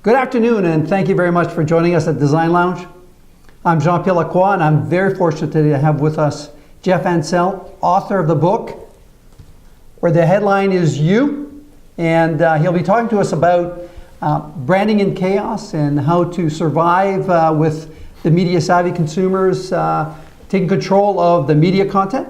Good afternoon, and thank you very much for joining us at Design Lounge. I'm Jean-Pierre, and I'm very fortunate today to have with us Jeff Ansell, author of the book, where the headline is You, and he'll be talking to us about branding in chaos and how to survive with the media-savvy consumers taking control of the media content.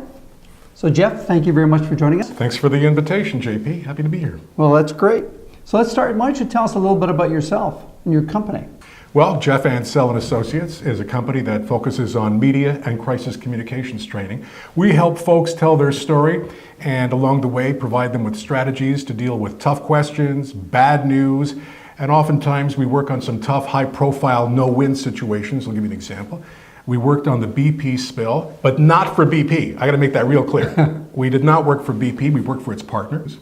So Jeff, thank you very much for joining us. Thanks for the invitation, JP. Happy to be here. Well, that's great. So let's start. Why don't you tell us a little bit about yourself and your company? Well, Jeff Ansell and Associates is a company that focuses on media and crisis communications training. We help folks tell their story and along the way provide them with strategies to deal with tough questions, bad news, and oftentimes we work on some tough, high-profile, no-win situations. I'll give you an example. We worked on the BP spill, but not for BP. I got to make that real clear. We did not work for BP. We worked for its partners.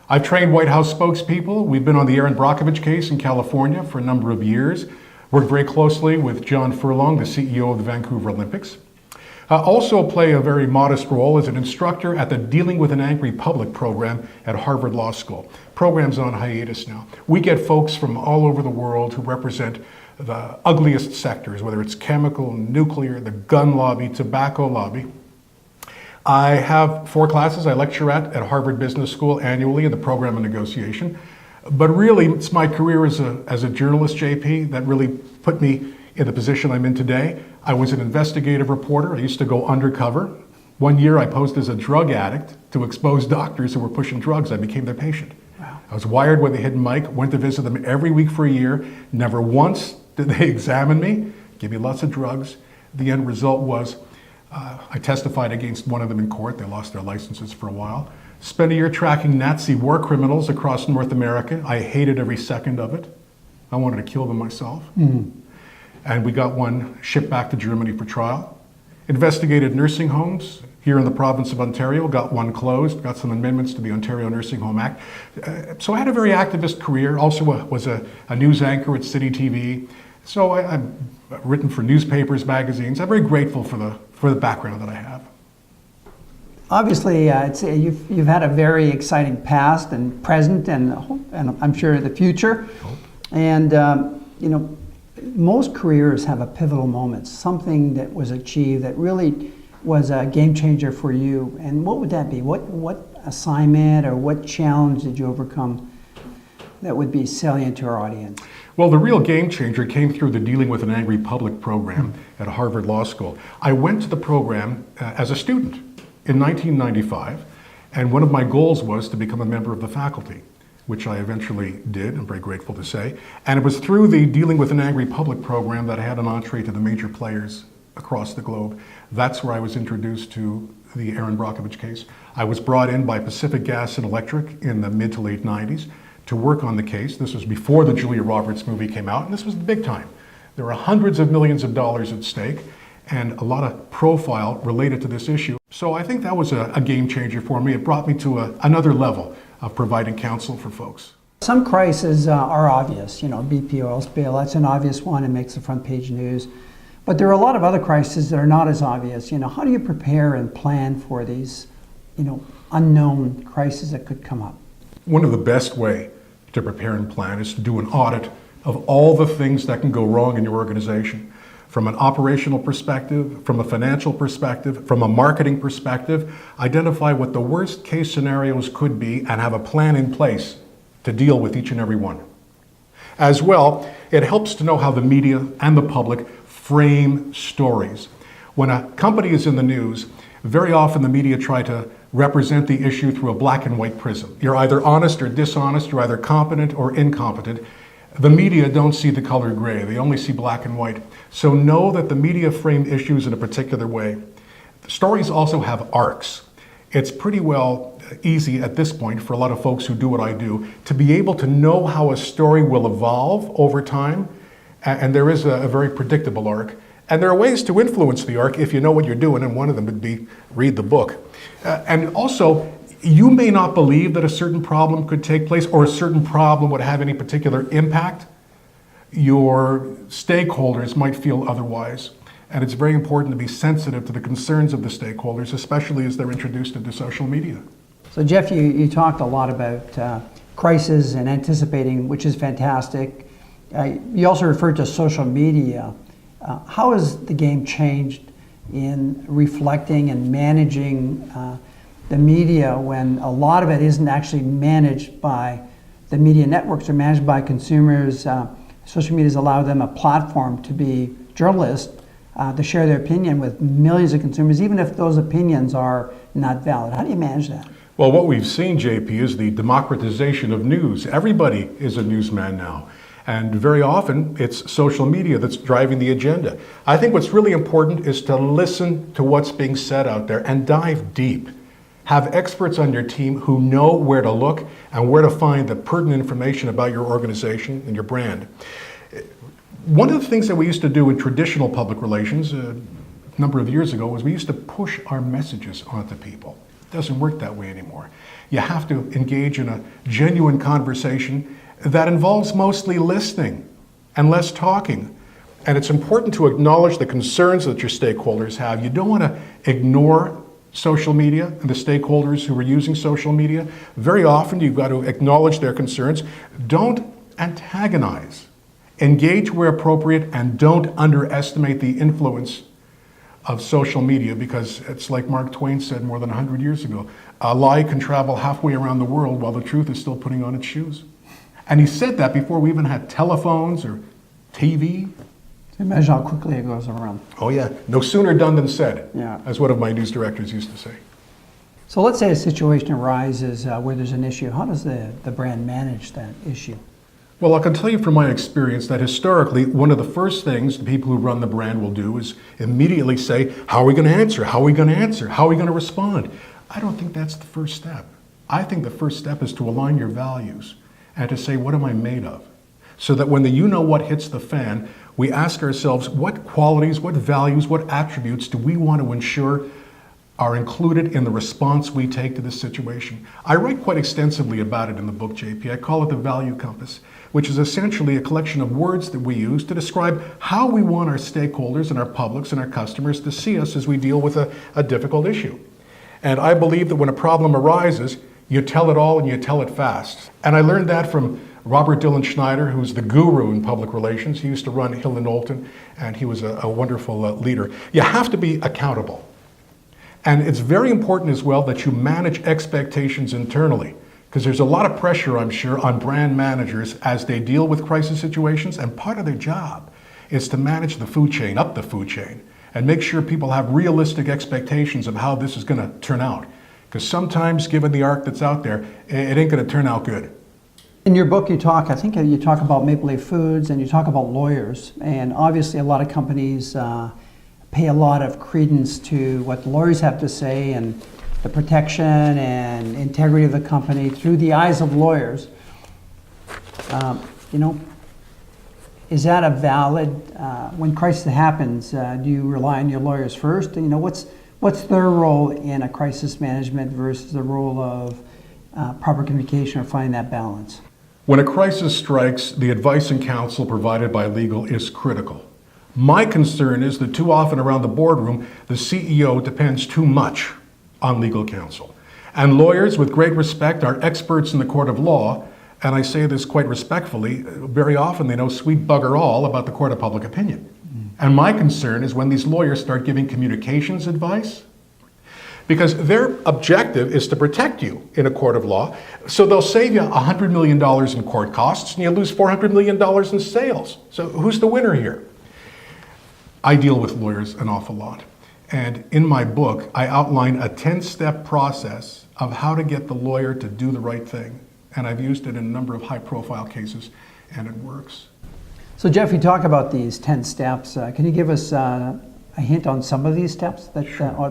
I've trained White House spokespeople. We've been on the Erin Brockovich case in California for a number of years. Worked very closely with John Furlong, the CEO of the Vancouver Olympics. Also play a very modest role as an instructor at the Dealing with an Angry Public program at Harvard Law School. Program's on hiatus now. We get folks from all over the world who represent the ugliest sectors, whether it's chemical, nuclear, the gun lobby, tobacco lobby. I have 4 classes I lecture at Harvard Business School annually in the program of negotiation. But really, it's my career as a journalist, JP, that really put me in the position I'm in today. I was an investigative reporter. I used to go undercover. One year I posed as a drug addict to expose doctors who were pushing drugs. I became their patient. Wow. I was wired with a hidden mic, went to visit them every week for a year. Never once did they examine me, give me lots of drugs. The end result was I testified against one of them in court. They lost their licenses for a while. Spent a year tracking Nazi war criminals across North America. I hated every second of it. I wanted to kill them myself. And we got one shipped back to Germany for trial. Investigated nursing homes here in the province of Ontario, got one closed, got some amendments to the Ontario Nursing Home Act. So I had a very activist career. Also was a news anchor at City TV. So I've written for newspapers, magazines. I'm very grateful for the background that I have. Obviously, you've had a very exciting past and present, and I'm sure the future. And most careers have a pivotal moment, something that was achieved that really was a game changer for you. And what would that be? What assignment or what challenge did you overcome that would be salient to our audience? Well, the real game changer came through the Dealing with an Angry Public program at Harvard Law School. I went to the program as a student in 1995, and one of my goals was to become a member of the faculty, which I eventually did, I'm very grateful to say. And it was through the Dealing with an Angry Public program that I had an entree to the major players across the globe. That's where I was introduced to the Erin Brockovich case. I was brought in by Pacific Gas and Electric in the mid to late 90s to work on the case. This was before the Julia Roberts movie came out, and this was the big time. There were hundreds of millions of dollars at stake and a lot of profile related to this issue. So I think that was a game changer for me. It brought me to another level of providing counsel for folks. Some crises are obvious. BP oil spill, that's an obvious one. It makes the front page news. But there are a lot of other crises that are not as obvious. How do you prepare and plan for these, unknown crises that could come up? One of the best way to prepare and plan is to do an audit of all the things that can go wrong in your organization. From an operational perspective, from a financial perspective, from a marketing perspective, identify what the worst case scenarios could be and have a plan in place to deal with each and every one. As well, it helps to know how the media and the public frame stories. When a company is in the news, very often the media try to represent the issue through a black and white prism. You're either honest or dishonest, you're either competent or incompetent. The media don't see the color gray, they only see black and white. So know that the media frame issues in a particular way. The stories also have arcs. It's pretty well easy at this point for a lot of folks who do what I do to be able to know how a story will evolve over time, and there is a very predictable arc. And there are ways to influence the arc if you know what you're doing, and one of them would be read the book. And also, you may not believe that a certain problem could take place or a certain problem would have any particular impact. Your stakeholders might feel otherwise. And it's very important to be sensitive to the concerns of the stakeholders, especially as they're introduced into social media. So Jeff, you talked a lot about crisis and anticipating, which is fantastic. You also referred to social media. How has the game changed in reflecting and managing the media when a lot of it isn't actually managed by the media networks or managed by consumers? Social media has allowed them a platform to be journalists, to share their opinion with millions of consumers, even if those opinions are not valid. How do you manage that? Well, what we've seen, JP, is the democratization of news. Everybody is a newsman now. And very often, it's social media that's driving the agenda. I think what's really important is to listen to what's being said out there and dive deep. Have experts on your team who know where to look and where to find the pertinent information about your organization and your brand. One of the things that we used to do in traditional public relations a number of years ago was we used to push our messages onto people. It doesn't work that way anymore. You have to engage in a genuine conversation that involves mostly listening and less talking. And it's important to acknowledge the concerns that your stakeholders have. You don't want to ignore social media and the stakeholders who are using social media. Very often you've got to acknowledge their concerns. Don't antagonize. Engage where appropriate, and don't underestimate the influence of social media, because it's like Mark Twain said more than 100 years ago, a lie can travel halfway around the world while the truth is still putting on its shoes. And he said that before we even had telephones or TV. Imagine how quickly it goes around. Oh yeah, no sooner done than said, Yeah. as one of my news directors used to say. So let's say a situation arises where there's an issue. How does the brand manage that issue? Well, I can tell you from my experience that historically, one of the first things the people who run the brand will do is immediately say, how are we going to answer? How are we going to answer? How are we going to respond? I don't think that's the first step. I think the first step is to align your values and to say, what am I made of? So that when the you-know-what hits the fan, we ask ourselves, what qualities, what values, what attributes do we want to ensure are included in the response we take to this situation? I write quite extensively about it in the book, JP. I call it the value compass, which is essentially a collection of words that we use to describe how we want our stakeholders and our publics and our customers to see us as we deal with a difficult issue. And I believe that when a problem arises, you tell it all and you tell it fast. And I learned that from Robert Dylan Schneider, who's the guru in public relations. He used to run Hill & Knowlton, and he was a wonderful leader. You have to be accountable. And it's very important as well that you manage expectations internally, because there's a lot of pressure, I'm sure, on brand managers as they deal with crisis situations, and part of their job is to manage the food chain, up the food chain, and make sure people have realistic expectations of how this is going to turn out. Because sometimes, given the arc that's out there, it ain't going to turn out good. In your book, I think you talk about Maple Leaf Foods and you talk about lawyers. And obviously a lot of companies pay a lot of credence to what the lawyers have to say and the protection and integrity of the company through the eyes of lawyers. Is that a valid, when crisis happens, do you rely on your lawyers first? And, what's their role in a crisis management versus the role of proper communication or finding that balance? When a crisis strikes, the advice and counsel provided by legal is critical. My concern is that too often around the boardroom, the CEO depends too much on legal counsel. And lawyers, with great respect, are experts in the court of law, and I say this quite respectfully, very often they know sweet bugger all about the court of public opinion. And my concern is when these lawyers start giving communications advice, because their objective is to protect you in a court of law, so they'll save you $100 million in court costs and you lose $400 million in sales. So who's the winner here? I deal with lawyers an awful lot. And in my book, I outline a 10-step process of how to get the lawyer to do the right thing. And I've used it in a number of high-profile cases, and it works. So Jeff, you talk about these 10 steps. Can you give us a hint on some of these steps that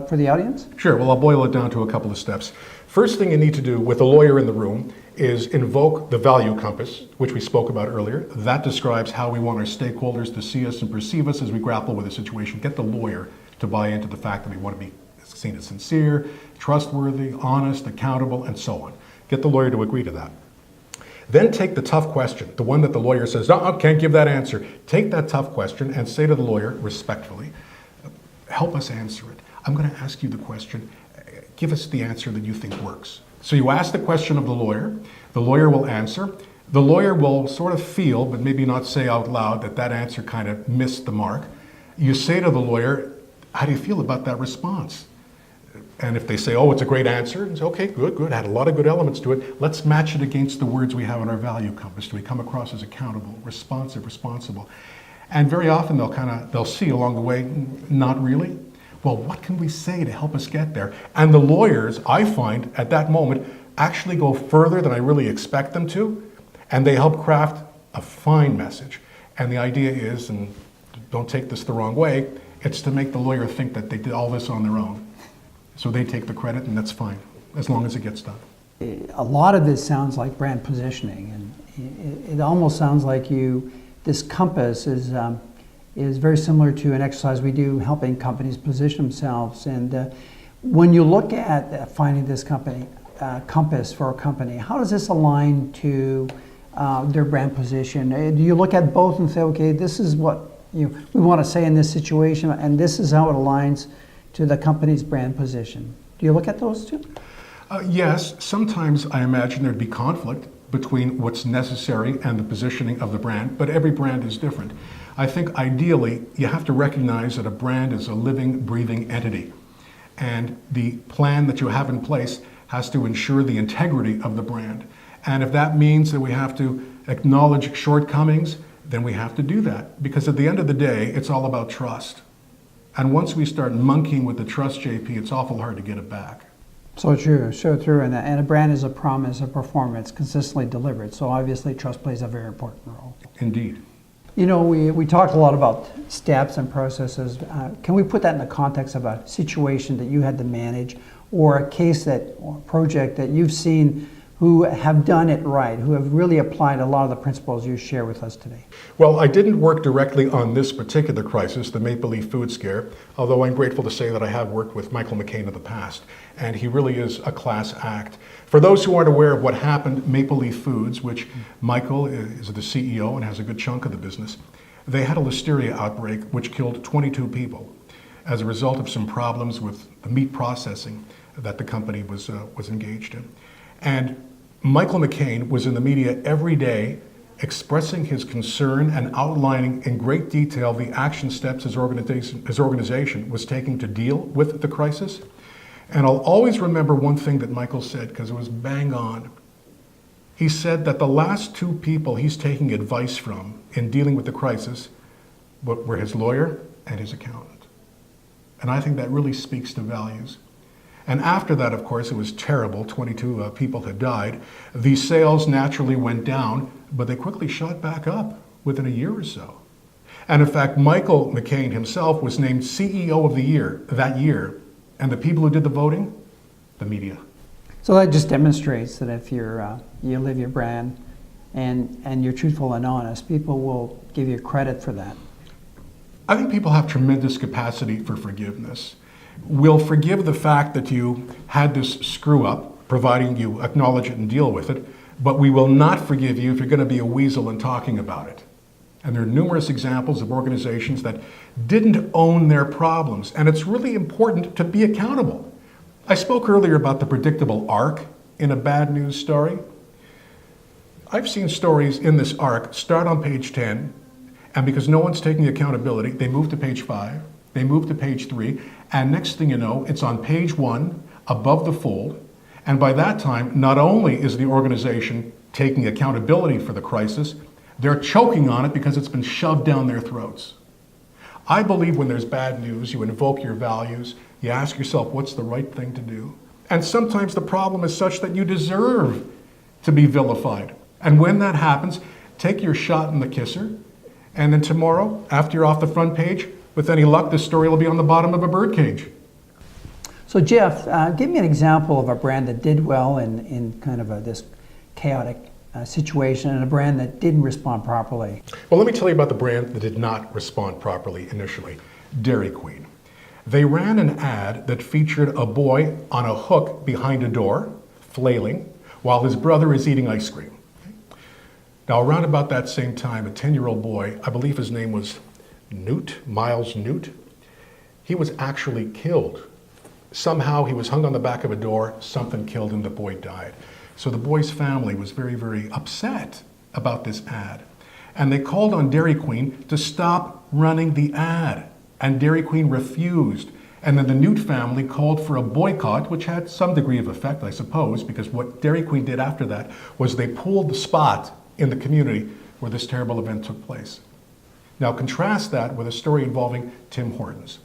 for the audience? Sure. Well, I'll boil it down to a couple of steps. First thing you need to do with a lawyer in the room is invoke the value compass, which we spoke about earlier. That describes how we want our stakeholders to see us and perceive us as we grapple with a situation. Get the lawyer to buy into the fact that we want to be seen as sincere, trustworthy, honest, accountable, and so on. Get the lawyer to agree to that. Then take the tough question, the one that the lawyer says, no, I can't give that answer. Take that tough question and say to the lawyer, respectfully, help us answer it. I'm going to ask you the question. Give us the answer that you think works. So you ask the question of the lawyer will answer. The lawyer will sort of feel, but maybe not say out loud, that that answer kind of missed the mark. You say to the lawyer, how do you feel about that response? And if they say, oh, it's a great answer, it's okay, good, had a lot of good elements to it. Let's match it against the words we have in our value compass. Do we come across as accountable, responsive, responsible? And very often they'll see along the way, not really. Well, what can we say to help us get there? And the lawyers, I find, at that moment, actually go further than I really expect them to, and they help craft a fine message. And the idea is, and don't take this the wrong way, it's to make the lawyer think that they did all this on their own. So they take the credit, and that's fine, as long as it gets done. A lot of this sounds like brand positioning, and it almost sounds like this compass is very similar to an exercise we do helping companies position themselves. And when you look at finding this compass for a company, how does this align to their brand position? Do you look at both and say, okay, this is what we want to say in this situation, and this is how it aligns to the company's brand position? Do you look at those two? Yes, sometimes I imagine there'd be conflict between what's necessary and the positioning of the brand, but every brand is different. I think ideally you have to recognize that a brand is a living, breathing entity, and the plan that you have in place has to ensure the integrity of the brand. And if that means that we have to acknowledge shortcomings, then we have to do that, because at the end of the day, it's all about trust. And once we start monkeying with the trust, JP, it's awful hard to get it back. So true, and a brand is a promise of performance consistently delivered. So obviously trust plays a very important role. Indeed. You know, we talked a lot about steps and processes. Can we put that in the context of a situation that you had to manage, or a case or a project that you've seen who have done it right, who have really applied a lot of the principles you share with us today? Well, I didn't work directly on this particular crisis, the Maple Leaf food scare, although I'm grateful to say that I have worked with Michael McCain in the past, and he really is a class act. For those who aren't aware of what happened, Maple Leaf Foods, which Michael is the CEO and has a good chunk of the business, they had a listeria outbreak which killed 22 people as a result of some problems with the meat processing that the company was engaged in. And Michael McCain was in the media every day expressing his concern and outlining in great detail the action steps his organization was taking to deal with the crisis. And I'll always remember one thing that Michael said, because it was bang on. He said that the last two people he's taking advice from in dealing with the crisis were his lawyer and his accountant. And I think that really speaks to values. And after that, of course, it was terrible. 22 people had died. The sales naturally went down, but they quickly shot back up within a year or so. And in fact, Michael McCain himself was named CEO of the year that year. And the people who did the voting? The media. So that just demonstrates that if you live your brand and you're truthful and honest, people will give you credit for that. I think people have tremendous capacity for forgiveness. We'll forgive the fact that you had this screw up, providing you acknowledge it and deal with it, but we will not forgive you if you're going to be a weasel in talking about it. And there are numerous examples of organizations that didn't own their problems, and it's really important to be accountable. I spoke earlier about the predictable arc in a bad news story. I've seen stories in this arc start on page 10, and because no one's taking accountability, they move to page 5, they move to page 3, and next thing you know, it's on page 1, above the fold, and by that time, not only is the organization taking accountability for the crisis, they're choking on it because it's been shoved down their throats. I believe when there's bad news, you invoke your values, you ask yourself what's the right thing to do. And sometimes the problem is such that you deserve to be vilified. And when that happens, take your shot in the kisser, and then tomorrow, after you're off the front page, with any luck, this story will be on the bottom of a birdcage. So Jeff, give me an example of a brand that did well in kind of this chaotic situation, and a brand that didn't respond properly. Well, let me tell you about the brand that did not respond properly initially, Dairy Queen. They ran an ad that featured a boy on a hook behind a door, flailing, while his brother is eating ice cream. Now, around about that same time, a 10-year-old boy, I believe his name was Miles Newt, he was actually killed. Somehow he was hung on the back of a door, something killed him, the boy died. So the boy's family was very, very upset. about this ad. And they called on Dairy Queen to stop running the ad. And Dairy Queen refused. And then the Newt family called for a boycott, which had some degree of effect, I suppose, because what Dairy Queen did after that was they pulled the spot in the community where this terrible event took place. Now contrast that with a story involving Tim Hortons.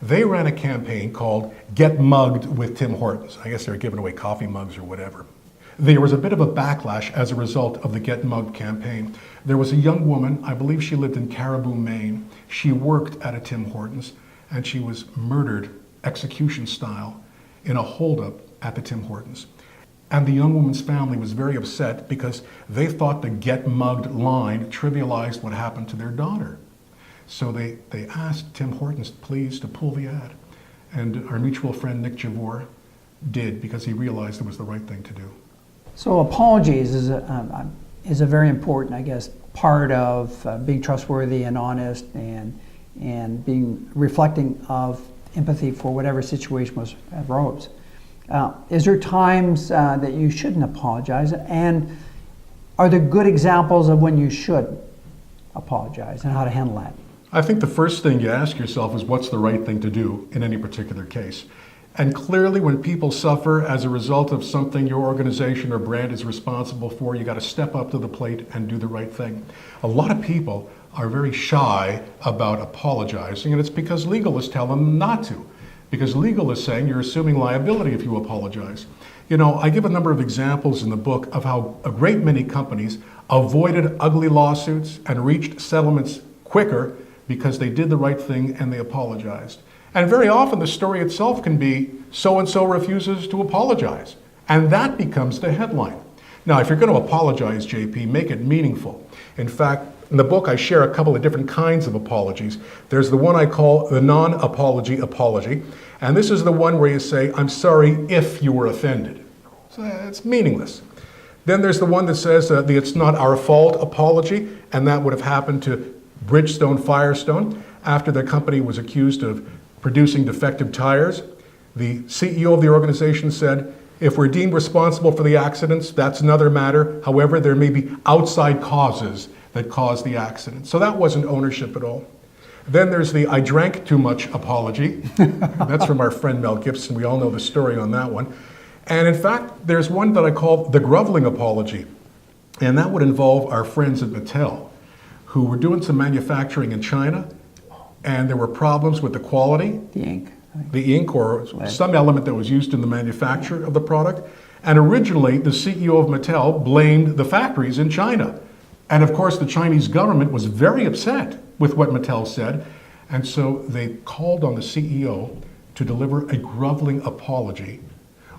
They ran a campaign called Get Mugged with Tim Hortons. I guess they were giving away coffee mugs or whatever. There was a bit of a backlash as a result of the Get Mugged campaign. There was a young woman, I believe she lived in Caribou, Maine. She worked at a Tim Hortons, and she was murdered execution style in a holdup at the Tim Hortons. And the young woman's family was very upset because they thought the Get Mugged line trivialized what happened to their daughter. So they asked Tim Hortons, please, to pull the ad. And our mutual friend Nick Javor did, because he realized it was the right thing to do. So apologies is a very important, I guess, part of being trustworthy and honest and being reflecting of empathy for whatever situation arose. Is there times that you shouldn't apologize, and are there good examples of when you should apologize and how to handle that? I think the first thing you ask yourself is what's the right thing to do in any particular case. And clearly when people suffer as a result of something your organization or brand is responsible for, you got to step up to the plate and do the right thing. A lot of people are very shy about apologizing, and it's because legalists tell them not to. Because legal is saying you're assuming liability if you apologize. You know, I give a number of examples in the book of how a great many companies avoided ugly lawsuits and reached settlements quicker because they did the right thing and they apologized. And very often the story itself can be so-and-so refuses to apologize. And that becomes the headline. Now, if you're going to apologize, JP, make it meaningful. In fact, in the book, I share a couple of different kinds of apologies. There's the one I call the non-apology apology. And this is the one where you say, I'm sorry if you were offended. So it's meaningless. Then there's the one that says the it's not our fault apology, and that would have happened to Bridgestone Firestone after their company was accused of producing defective tires. The CEO of the organization said, if we're deemed responsible for the accidents, that's another matter. However, there may be outside causes that caused the accident. So that wasn't ownership at all. Then there's the I drank too much apology. That's from our friend Mel Gibson. We all know the story on that one. And in fact, there's one that I call the groveling apology. And that would involve our friends at Mattel, who were doing some manufacturing in China, and there were problems with the quality. The ink or some element that was used in the manufacture of the product. And originally, the CEO of Mattel blamed the factories in China. And of course, the Chinese government was very upset with what Mattel said. And so they called on the CEO to deliver a groveling apology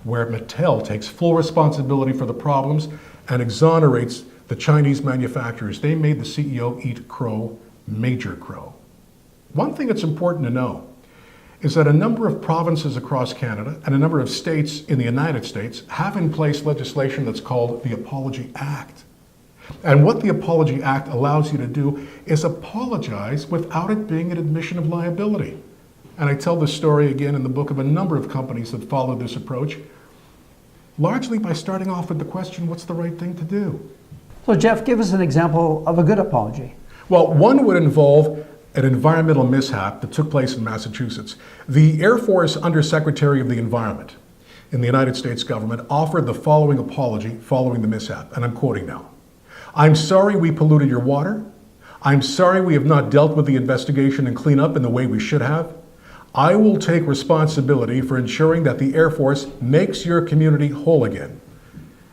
where Mattel takes full responsibility for the problems and exonerates the Chinese manufacturers. They made the CEO eat crow, major crow. One thing that's important to know is that a number of provinces across Canada and a number of states in the United States have in place legislation that's called the Apology Act. And what the Apology Act allows you to do is apologize without it being an admission of liability. And I tell this story again in the book of a number of companies that followed this approach, largely by starting off with the question, what's the right thing to do? So Jeff, give us an example of a good apology. Well, one would involve an environmental mishap that took place in Massachusetts. The Air Force Undersecretary of the Environment in the United States government offered the following apology following the mishap, and I'm quoting now. I'm sorry we polluted your water. I'm sorry we have not dealt with the investigation and cleanup in the way we should have. I will take responsibility for ensuring that the Air Force makes your community whole again.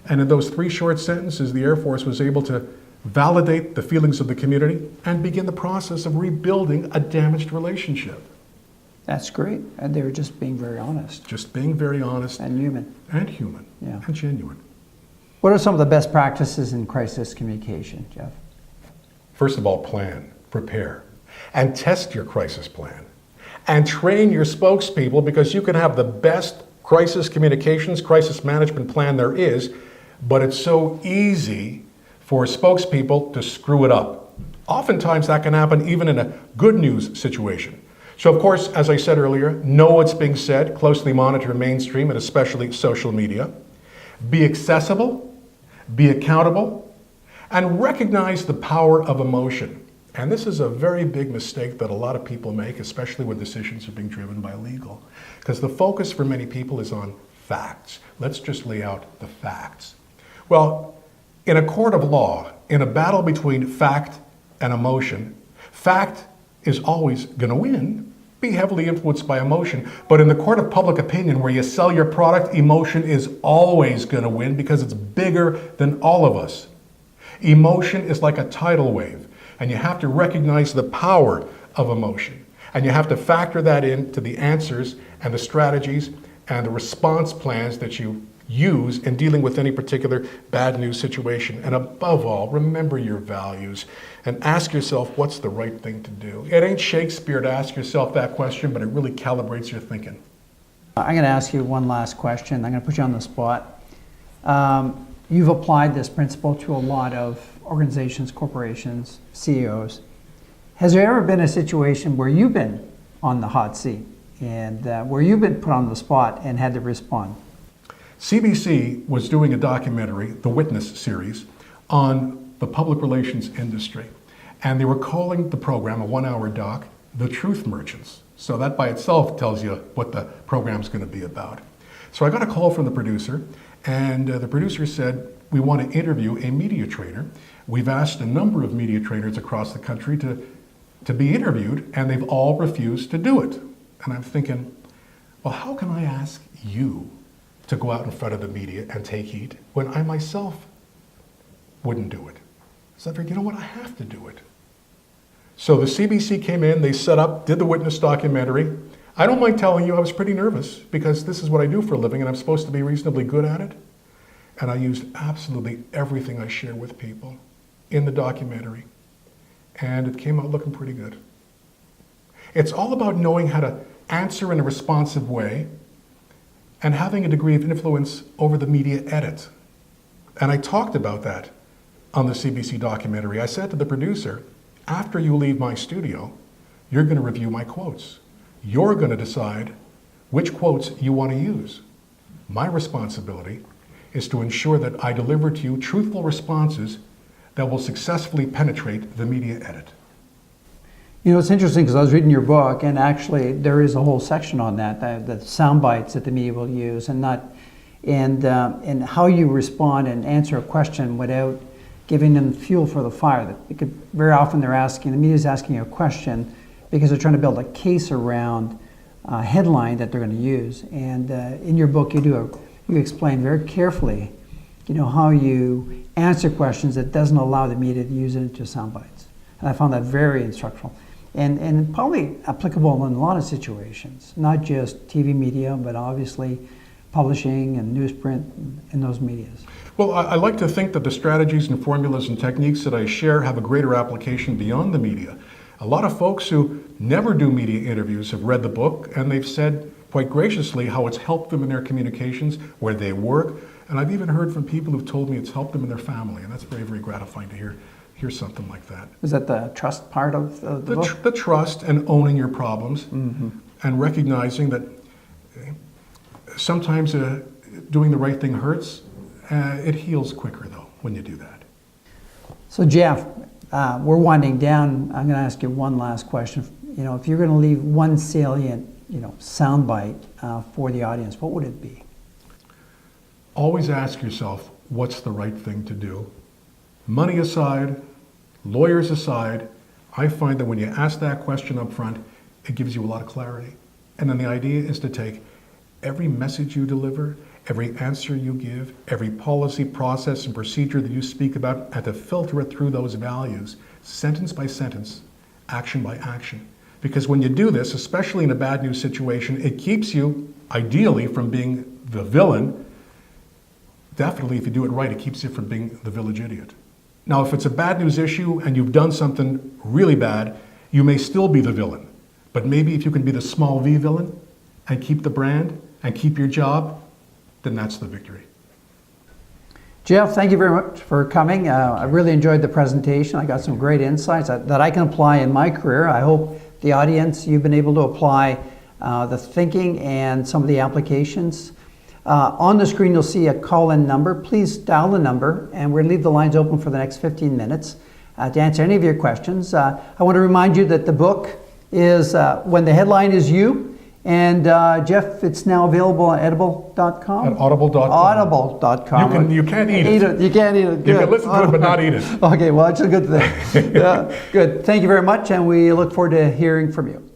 And in those 3 short sentences, the Air Force was able to validate the feelings of the community and begin the process of rebuilding a damaged relationship. That's great. And they were just being very honest. Just being very honest. And human. And human. Yeah. And genuine. What are some of the best practices in crisis communication, Jeff? First of all, plan, prepare, and test your crisis plan. And train your spokespeople, because you can have the best crisis communications, crisis management plan there is, but it's so easy for spokespeople to screw it up. Oftentimes that can happen even in a good news situation. So of course, as I said earlier, know what's being said, closely monitor mainstream and especially social media. Be accessible, be accountable, And recognize the power of emotion. And this is a very big mistake that a lot of people make, especially when decisions are being driven by legal. Because the focus for many people is on facts. Let's just lay out the facts. Well, in a court of law, in a battle between fact and emotion, fact is always going to win, be heavily influenced by emotion. But in the court of public opinion, where you sell your product, emotion is always going to win because it's bigger than all of us. Emotion is like a tidal wave, and you have to recognize the power of emotion. And you have to factor that into the answers and the strategies and the response plans that you use in dealing with any particular bad news situation. And above all, remember your values and ask yourself what's the right thing to do. It ain't Shakespeare to ask yourself that question, but it really calibrates your thinking. I'm going to ask you one last question. I'm going to put you on the spot. You've applied this principle to a lot of organizations, corporations, CEOs. Has there ever been a situation where you've been on the hot seat and where you've been put on the spot and had to respond? CBC was doing a documentary, the Witness series, on the public relations industry. And they were calling the program, a 1-hour doc, The Truth Merchants. So that by itself tells you what the program's going to be about. So I got a call from the producer, and the producer said, we want to interview a media trainer. We've asked a number of media trainers across the country to be interviewed, and they've all refused to do it. And I'm thinking, well, how can I ask you to go out in front of the media and take heat when I myself wouldn't do it? So I figured, you know what, I have to do it. So the CBC came in, they set up, did the Witness documentary. I don't mind telling you I was pretty nervous because this is what I do for a living and I'm supposed to be reasonably good at it. And I used absolutely everything I share with people in the documentary. And it came out looking pretty good. It's all about knowing how to answer in a responsive way and having a degree of influence over the media edit. And I talked about that on the CBC documentary. I said to the producer, after you leave my studio, you're going to review my quotes. You're going to decide which quotes you want to use. My responsibility is to ensure that I deliver to you truthful responses that will successfully penetrate the media edit. You know, it's interesting because I was reading your book, and actually there is a whole section on that, the soundbites that the media will use, and how you respond and answer a question without giving them fuel for the fire. Very often the media is asking a question because they're trying to build a case around a headline that they're going to use. And in your book, you explain very carefully, how you answer questions that doesn't allow the media to use it into soundbites. And I found that very instructional. And probably applicable in a lot of situations, not just TV media, but obviously publishing and newsprint and those medias. Well, I like to think that the strategies and formulas and techniques that I share have a greater application beyond the media. A lot of folks who never do media interviews have read the book, and they've said quite graciously how it's helped them in their communications, where they work. And I've even heard from people who've told me it's helped them in their family, and that's very, very gratifying to hear something like that. Is that the trust part of the book? The trust and owning your problems, and recognizing that sometimes doing the right thing hurts. It heals quicker, though, when you do that. So, Jeff, we're winding down. I'm going to ask you one last question. If you're going to leave one salient, soundbite for the audience, what would it be? Always ask yourself, what's the right thing to do? Money aside, lawyers aside, I find that when you ask that question up front, it gives you a lot of clarity. And then the idea is to take every message you deliver, every answer you give, every policy, process, and procedure that you speak about, and to filter it through those values, sentence by sentence, action by action. Because when you do this, especially in a bad news situation, it keeps you, ideally, from being the villain. Definitely, if you do it right, it keeps you from being the village idiot. Now, if it's a bad news issue and you've done something really bad, you may still be the villain. But maybe if you can be the small v villain and keep the brand and keep your job, then that's the victory. Jeff, thank you very much for coming. I really enjoyed the presentation. I got some great insights that I can apply in my career. I hope the audience, you've been able to apply the thinking and some of the applications. On the screen, you'll see a call-in number. Please dial the number, and we're going to leave the lines open for the next 15 minutes to answer any of your questions. I want to remind you that the book is When the Headline Is You. And Jeff, it's now available at edible.com? At audible.com. Audible.com. You can't eat it. You can't eat it. Good. You can listen to it, but not eat it. Okay, well, that's a good thing. Good. Thank you very much, and we look forward to hearing from you.